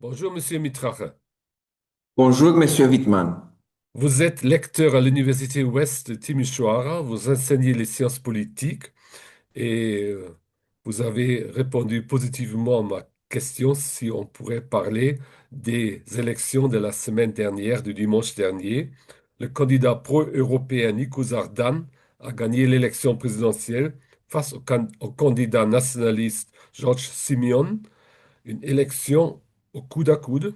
Bonjour, Monsieur Mitrache. Bonjour, Monsieur Wittmann. Vous êtes lecteur à l'Université Ouest de Timișoara, vous enseignez les sciences politiques et vous avez répondu positivement à ma question si on pourrait parler des élections de la semaine dernière, du dimanche dernier. Le candidat pro-européen Nico Zardan a gagné l'élection présidentielle face au candidat nationaliste George Simeon, une élection au coude à coude.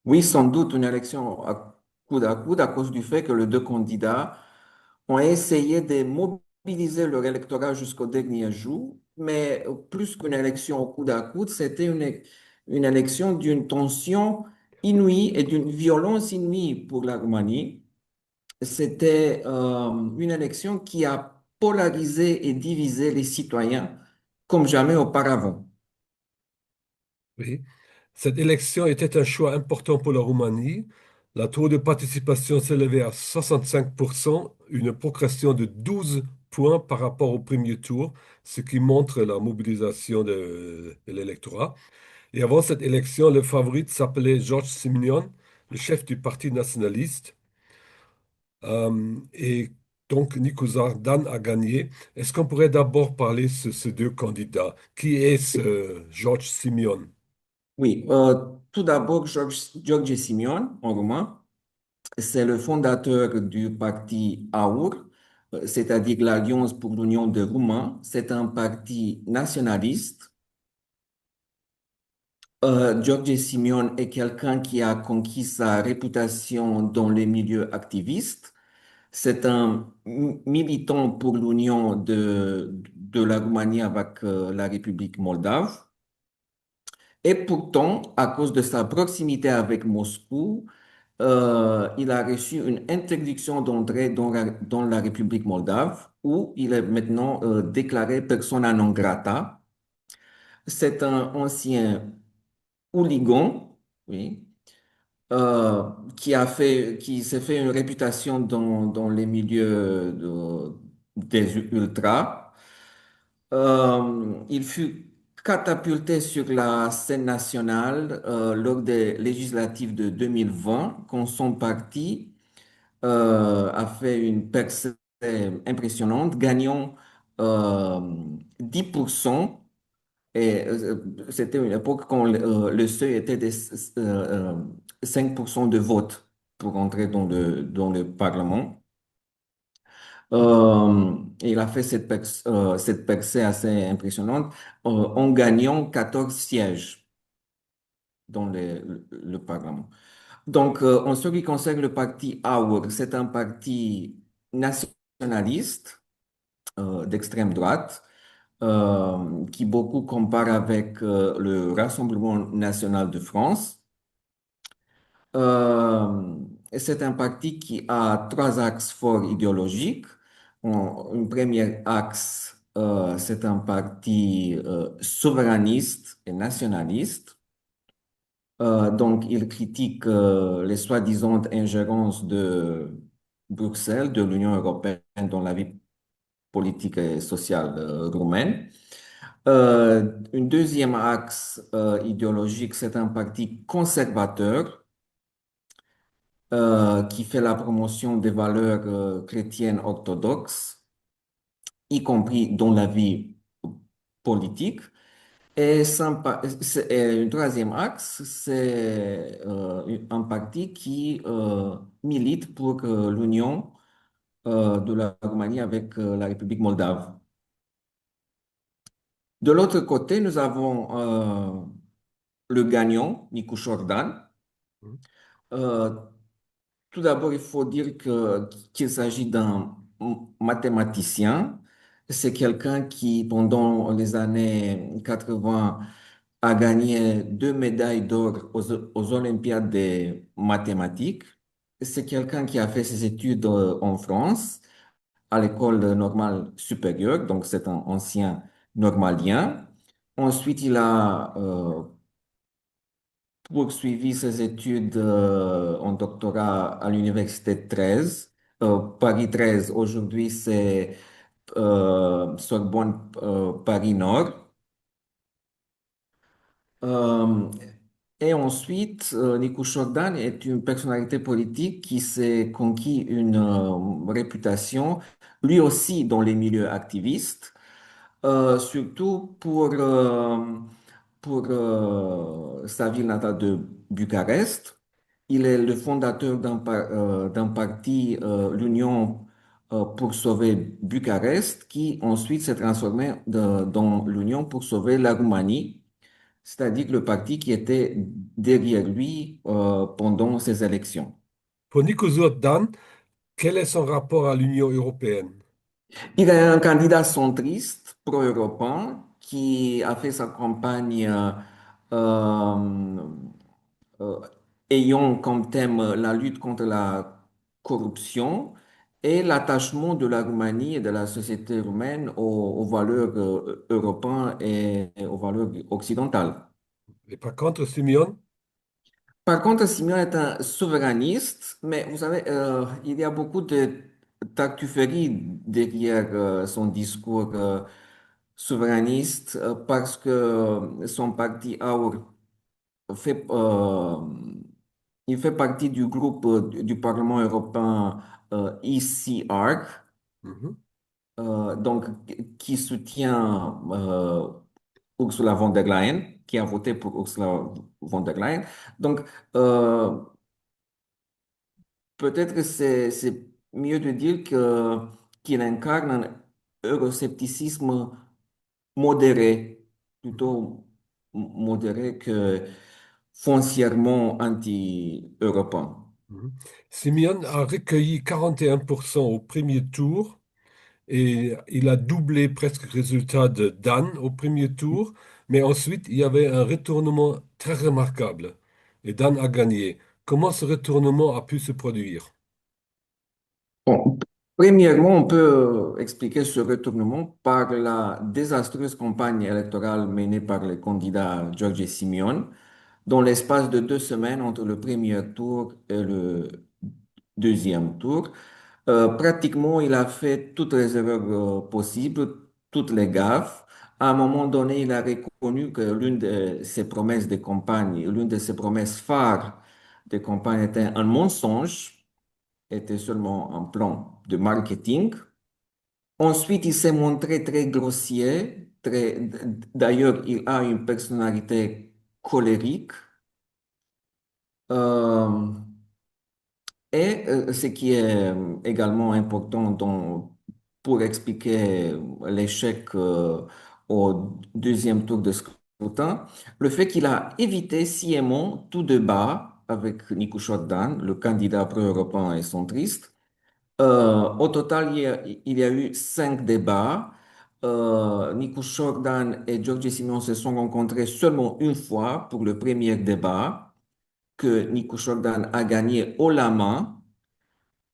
Oui, sans doute une élection à coude à cause du fait que les deux candidats ont essayé de mobiliser leur électorat jusqu'au dernier jour, mais plus qu'une élection au coude à coude, c'était une élection d'une tension inouïe et d'une violence inouïe pour la Roumanie. C'était une élection qui a polarisé et divisé les citoyens comme jamais auparavant. Oui. Cette élection était un choix important pour la Roumanie. La taux de participation s'élevait à 65%, une progression de 12 points par rapport au premier tour, ce qui montre la mobilisation de l'électorat. Et avant cette élection, le favori s'appelait George Simeon, le chef du Parti nationaliste. Et donc, Nicolas Dan a gagné. Est-ce qu'on pourrait d'abord parler de ces deux candidats? Qui est ce George Simeon? Oui, tout d'abord, George Simeon, en roumain, c'est le fondateur du parti AUR, c'est-à-dire l'Alliance pour l'Union des Roumains. C'est un parti nationaliste. George Simeon est quelqu'un qui a conquis sa réputation dans les milieux activistes. C'est un militant pour l'union de la Roumanie avec la République moldave. Et pourtant, à cause de sa proximité avec Moscou, il a reçu une interdiction d'entrer dans la République moldave, où il est maintenant déclaré persona non grata. C'est un ancien hooligan, oui, qui s'est fait une réputation dans les milieux des ultras. Il fut catapulté sur la scène nationale lors des législatives de 2020, quand son parti a fait une percée impressionnante, gagnant euh, 10%. Et c'était une époque quand le seuil était de 5% de vote pour entrer dans le Parlement. Il a fait cette percée assez impressionnante en gagnant 14 sièges dans le Parlement. Donc, en ce qui concerne le parti AUR, c'est un parti nationaliste d'extrême droite qui beaucoup comparent avec le Rassemblement national de France. Et c'est un parti qui a trois axes forts idéologiques. Un premier axe, c'est un parti souverainiste et nationaliste. Donc, il critique les soi-disant ingérences de Bruxelles, de l'Union européenne dans la vie politique et sociale roumaine. Une deuxième axe idéologique, c'est un parti conservateur qui fait la promotion des valeurs chrétiennes orthodoxes, y compris dans la vie politique. Et un troisième axe, c'est un parti qui milite pour l'union de la Roumanie avec la République moldave. De l'autre côté, nous avons le gagnant, Nicu Jordan. Euh, Tout d'abord, il faut dire qu'il s'agit d'un mathématicien. C'est quelqu'un qui, pendant les années 80, a gagné deux médailles d'or aux Olympiades des mathématiques. C'est quelqu'un qui a fait ses études en France, à l'école normale supérieure, donc c'est un ancien normalien. Ensuite, il a poursuivi ses études en doctorat à l'Université 13, Paris 13. Aujourd'hui, c'est Sorbonne Paris Nord. Euh, Et ensuite, Nico Jordan est une personnalité politique qui s'est conquis une réputation, lui aussi dans les milieux activistes, surtout pour sa ville natale de Bucarest. Il est le fondateur d'un parti, l'Union pour sauver Bucarest, qui ensuite s'est transformé dans l'Union pour sauver la Roumanie, c'est-à-dire le parti qui était derrière lui pendant ces élections. Pour Nico Jordan, quel est son rapport à l'Union européenne? Il est un candidat centriste pro-européen qui a fait sa campagne euh, euh, ayant comme thème la lutte contre la corruption et l'attachement de la Roumanie et de la société roumaine aux valeurs européennes et aux valeurs occidentales. Et par contre, Simeon, Par contre, Simeon est un souverainiste, mais vous savez, il y a beaucoup de tartufferie derrière son discours souverainiste parce que son parti AUR fait, il fait partie du groupe du Parlement européen ECR, mhm, donc qui soutient Ursula von der Leyen, qui a voté pour Ursula von der Leyen. Donc, euh, peut-être que c'est mieux de dire qu'il incarne un euroscepticisme modéré, mhm, plutôt modéré que foncièrement anti-européen. mhm. Simeon a recueilli 41% au premier tour et il a doublé presque le résultat de Dan au premier tour, mais ensuite il y avait un retournement très remarquable et Dan a gagné. Comment ce retournement a pu se produire? Bon, premièrement, on peut expliquer ce retournement par la désastreuse campagne électorale menée par le candidat Giorgio Simeone, dans l'espace de 2 semaines entre le premier tour et le deuxième tour. Pratiquement, il a fait toutes les erreurs possibles, toutes les gaffes. À un moment donné, il a reconnu que l'une de ses promesses de campagne, l'une de ses promesses phares de campagne était un mensonge, était seulement un plan de marketing. Ensuite, il s'est montré très grossier. D'ailleurs, il a une personnalité colérique. Euh, Et ce qui est également important pour expliquer l'échec au deuxième tour de scrutin, le fait qu'il a évité sciemment tout débat avec Nico Jordan, le candidat pro-européen et centriste. Au total, il y a eu 5 débats. Nico Jordan et Giorgio Simon se sont rencontrés seulement une fois pour le premier débat que Nico Jordan a gagné haut la main.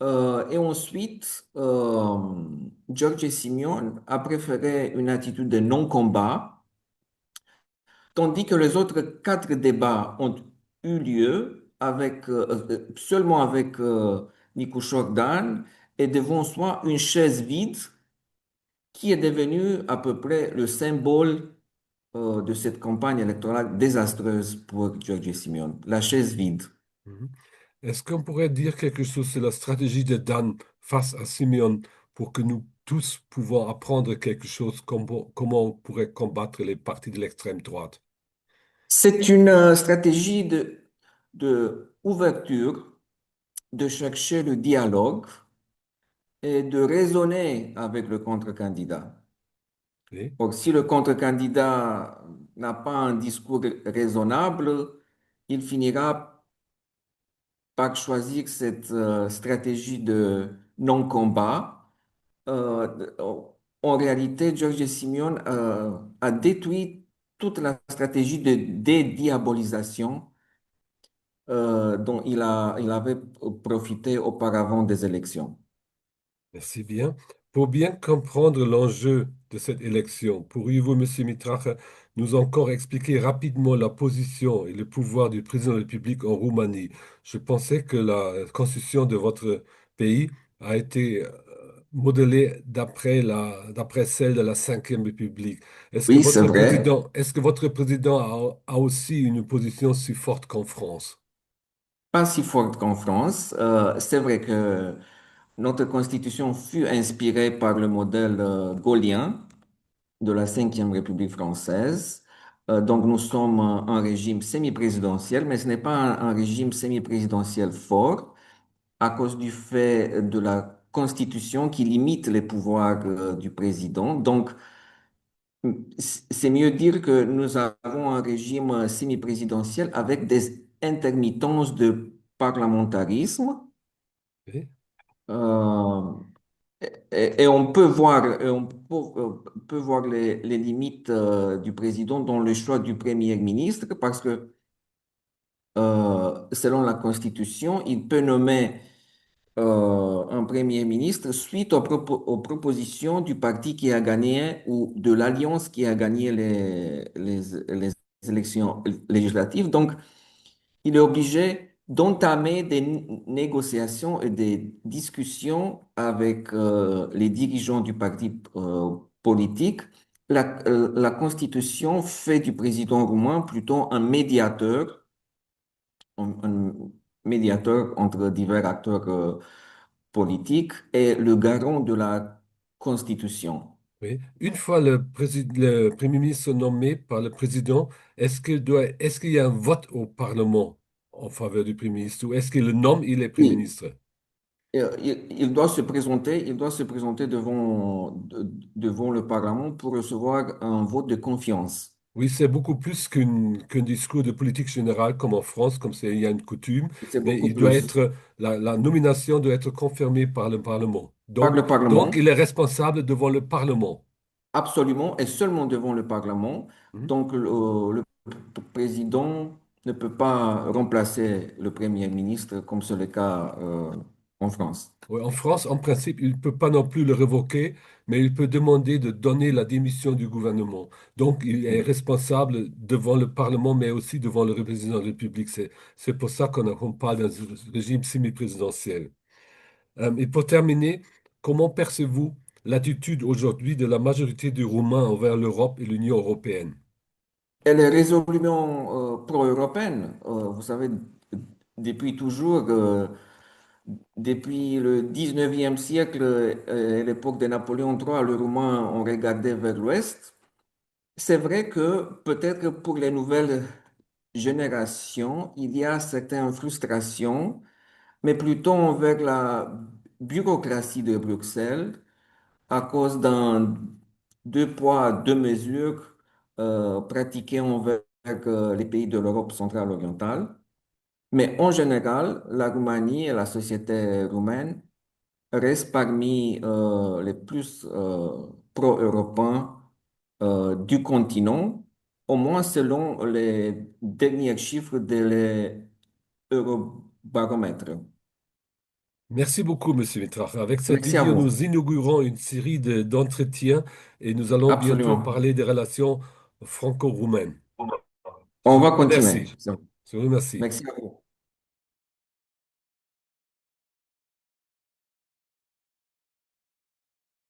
Et ensuite, Giorgio Simeone a préféré une attitude de non-combat, tandis que les autres 4 débats ont eu lieu seulement avec Nico Jordan et devant soi une chaise vide qui est devenue à peu près le symbole de cette campagne électorale désastreuse pour Giorgio Simeone, la chaise vide. Mhm. Est-ce qu'on pourrait dire quelque chose sur la stratégie de Dan face à Simeon pour que nous tous pouvons apprendre quelque chose, comment on pourrait combattre les partis de l'extrême droite? C'est une stratégie de ouverture, de chercher le dialogue et de raisonner avec le contre-candidat. Oui. Or, si le contre-candidat n'a pas un discours raisonnable, il finira par choisir cette stratégie de non-combat. En réalité, Giorgio Simeone a détruit toute la stratégie de dédiabolisation dont il avait profité auparavant des élections. Merci bien. Pour bien comprendre l'enjeu de cette élection, pourriez-vous, Monsieur Mitrache, nous encore expliquer rapidement la position et le pouvoir du président de la République en Roumanie? Je pensais que la constitution de votre pays a été modelée d'après celle de la Cinquième République. Oui, c'est vrai. Est-ce que votre président a aussi une position si forte qu'en France? Pas si forte qu'en France. C'est vrai que notre constitution fut inspirée par le modèle gaullien de la Cinquième République française. Donc nous sommes un régime semi-présidentiel, mais ce n'est pas un régime semi-présidentiel fort à cause du fait de la constitution qui limite les pouvoirs du président. Donc c'est mieux dire que nous avons un régime semi-présidentiel avec des intermittences de parlementarisme. Oui, Euh, et on peut voir, peut voir les limites du président dans le choix du premier ministre parce que selon la Constitution, il peut nommer un premier ministre suite aux propositions du parti qui a gagné ou de l'alliance qui a gagné les élections législatives. Donc, il est obligé d'entamer des négociations et des discussions avec les dirigeants du parti politique. La Constitution fait du président roumain plutôt un médiateur entre divers acteurs politiques et le garant de la Constitution. oui. Une fois le Premier ministre nommé par le président, est-ce qu'il y a un vote au Parlement en faveur du Premier ministre ou est-ce qu'il le nomme, il est Premier Oui, ministre? il doit se présenter devant le Parlement pour recevoir un vote de confiance. Oui, c'est beaucoup plus qu'un discours de politique générale comme en France, il y a une coutume, C'est mais beaucoup plus. la nomination doit être confirmée par le Parlement. Par le Donc, il Parlement, est responsable devant le Parlement. absolument, et seulement devant le Parlement. Mhm. Donc, le président ne peut pas remplacer le Premier ministre comme c'est le cas en France. Oui, en France, en principe, il ne peut pas non plus le révoquer, mais il peut demander de donner la démission du gouvernement. Donc, il est responsable devant le Parlement, mais aussi devant le président de la République. C'est pour ça qu'on parle d'un régime semi-présidentiel. Et pour terminer, comment percevez-vous l'attitude aujourd'hui de la majorité des Roumains envers l'Europe et l'Union européenne? Elle est résolument pro-européenne. Vous savez, depuis toujours, depuis le 19e siècle, à l'époque de Napoléon III, les Roumains ont regardé vers l'Ouest. C'est vrai que peut-être que pour les nouvelles générations, il y a certaines frustrations, mais plutôt envers la bureaucratie de Bruxelles à cause d'un deux poids, deux mesures pratiquées envers les pays de l'Europe centrale orientale. Mais en général, la Roumanie et la société roumaine restent parmi les plus pro-européens du continent, au moins selon les derniers chiffres de l'Eurobaromètre. Merci beaucoup, Monsieur Mitrach. Avec cette Merci à vidéo, vous. nous inaugurons une série d'entretiens et nous allons bientôt Absolument. parler des relations franco-roumaines. On Je va vous continuer. remercie. Je vous remercie. Merci à vous.